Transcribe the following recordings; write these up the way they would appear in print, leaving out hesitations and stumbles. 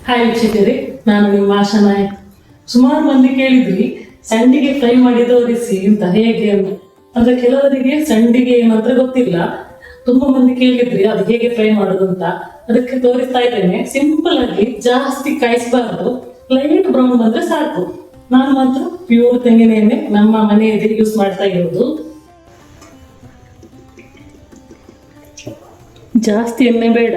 Hi ವೀಕ್ಷಕರೇ, ನಾನು ನಿಮ್ಮ ಆಶಾ ನಾಯಕ್. ಸುಮಾರು ಮಂದಿ ಕೇಳಿದ್ರಿ ಸಂಡಿಗೆ ಫ್ರೈ ಮಾಡಿ ತೋರಿಸಿ ಅಂತ ಹೇಗೆ ಅಂತ. ಅಂದ್ರೆ ಕೆಲವರಿಗೆ ಸಂಡಿಗೆ ಏನಂತ ಗೊತ್ತಿಲ್ಲ. ತುಂಬಾ ಮಂದಿ ಕೇಳಿದ್ರಿ ಅದು ಹೇಗೆ ಫ್ರೈ ಮಾಡೋದು ಅಂತ. ಅದಕ್ಕೆ ತೋರಿಸ್ತಾ ಇದ್ದೇನೆ. ಸಿಂಪಲ್ ಆಗಿ, ಜಾಸ್ತಿ ಕಾಯಿಸಬಾರ್ದು, ಲೈಟ್ ಬ್ರೌನ್ ಬಂದ್ರೆ ಸಾಕು. ನಾನು ಮಾತ್ರ ಪ್ಯೂರ್ ತೆಂಗಿನ ಎಣ್ಣೆ ನಮ್ಮ ಮನೆಯಲ್ಲಿ ಯೂಸ್ ಮಾಡ್ತಾ ಇರೋದು. ಜಾಸ್ತಿ ಎಣ್ಣೆ ಬೇಡ,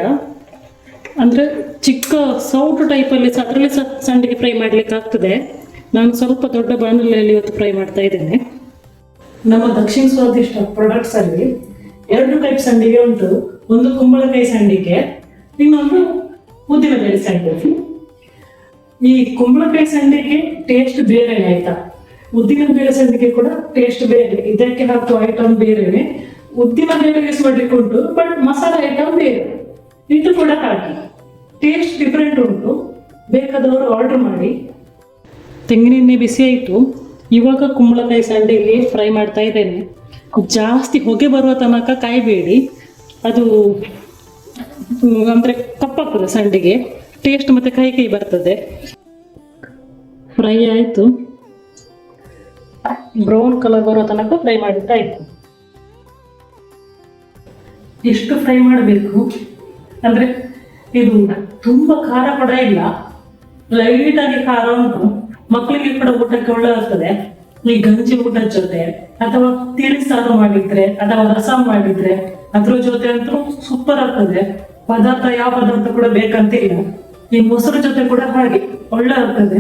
ಅಂದ್ರೆ ಚಿಕ್ಕ ಸೌಟು ಟೈಪಲ್ಲಿ ಅದರಲ್ಲಿ ಸಂಡಿಗೆ ಫ್ರೈ ಮಾಡ್ಲಿಕ್ಕೆ ಆಗ್ತದೆ. ನಾನು ಸ್ವಲ್ಪ ದೊಡ್ಡ ಬಾಣಲೆಯಲ್ಲಿ ಇವತ್ತು ಫ್ರೈ ಮಾಡ್ತಾ ಇದ್ದೇನೆ. ನಮ್ಮ ದಕ್ಷಿಣ ಸ್ವಾದಿಷ್ಟ ಪ್ರಾಡಕ್ಟ್ಸ್ ಅಲ್ಲಿ 2 ಟೈಪ್ ಸಂಡಿಗೆ ಉಂಟು. ಒಂದು ಕುಂಬಳಕಾಯಿ ಸಂಡಿಗೆ, ಇನ್ನೊಂದು ಉದ್ದಿನಬೇಳೆ ಸಂಡಿಗೆ. ಈ ಕುಂಬಳಕಾಯಿ ಸಂಡಿಗೆ ಟೇಸ್ಟ್ ಬೇರೆನೆ ಆಯ್ತಾ, ಉದ್ದಿನಬೇಳೆ ಸಂಡಿಗೆ ಕೂಡ ಟೇಸ್ಟ್ ಬೇರೆ. ಇದಕ್ಕೆ ಹಾಕುವ ಐಟಮ್ ಬೇರೆನೆ, ಉದ್ದಿನಬೇಳೆ ಯೂಸ್ ಮಾಡ್ಲಿಕ್ಕೆ ಉಂಟು, ಬಟ್ ಮಸಾಲೆ ಐಟಮ್ ಬೇರೆ. ಇದು ಕೂಡ ಹಾಕಿ ಟೇಸ್ಟ್ ಡಿಫ್ರೆಂಟ್ ಉಂಟು. ಬೇಕಾದವರು ಆರ್ಡರ್ ಮಾಡಿ. ತೆಂಗಿನೆಣ್ಣೆ ಬಿಸಿ ಆಯಿತು. ಇವಾಗ ಕುಂಬಳಕಾಯಿ ಸಂಡಿಗೆ ಫ್ರೈ ಮಾಡ್ತಾ ಇದ್ದೇನೆ. ಜಾಸ್ತಿ ಹೊಗೆ ಬರುವ ತನಕ ಕಾಯಬೇಡಿ, ಅದು ಅಂದರೆ ಕಪ್ಪಾಗ್ತದೆ ಸಂಡಿಗೆ, ಟೇಸ್ಟ್ ಮತ್ತು ಕೈ ಕೈ ಬರ್ತದೆ. ಫ್ರೈ ಆಯಿತು, ಬ್ರೌನ್ ಕಲರ್ ಬರುವ ತನಕ ಫ್ರೈ ಮಾಡಿದ್ದಾಯಿತು. ಎಷ್ಟು ಫ್ರೈ ಮಾಡಬೇಕು ಅಂದರೆ ಇದು ತುಂಬ ಖಾರ ಕೂಡ ಇಲ್ಲ, ಲೈಟ್ ಆಗಿ ಖಾರ ಉಂಟು. ಮಕ್ಕಳಿಗೆ ಕೂಡ ಊಟಕ್ಕೆ ಒಳ್ಳೆ ಆಗ್ತದೆ. ಈ ಗಂಜಿ ಊಟದ ಜೊತೆ ಅಥವಾ ತಿಳಿ ಸಾರು ಮಾಡಿದ್ರೆ ಅಥವಾ ರಸಂ ಮಾಡಿದ್ರೆ ಅದ್ರ ಜೊತೆ ಅಂತೂ ಸೂಪರ್ ಆಗ್ತದೆ. ಯಾವ ಪದಾರ್ಥ ಕೂಡ ಬೇಕಂತಿಲ್ಲ. ಈ ಮೊಸರು ಜೊತೆ ಕೂಡ ಹಾಗೆ ಒಳ್ಳೆ ಆಗ್ತದೆ.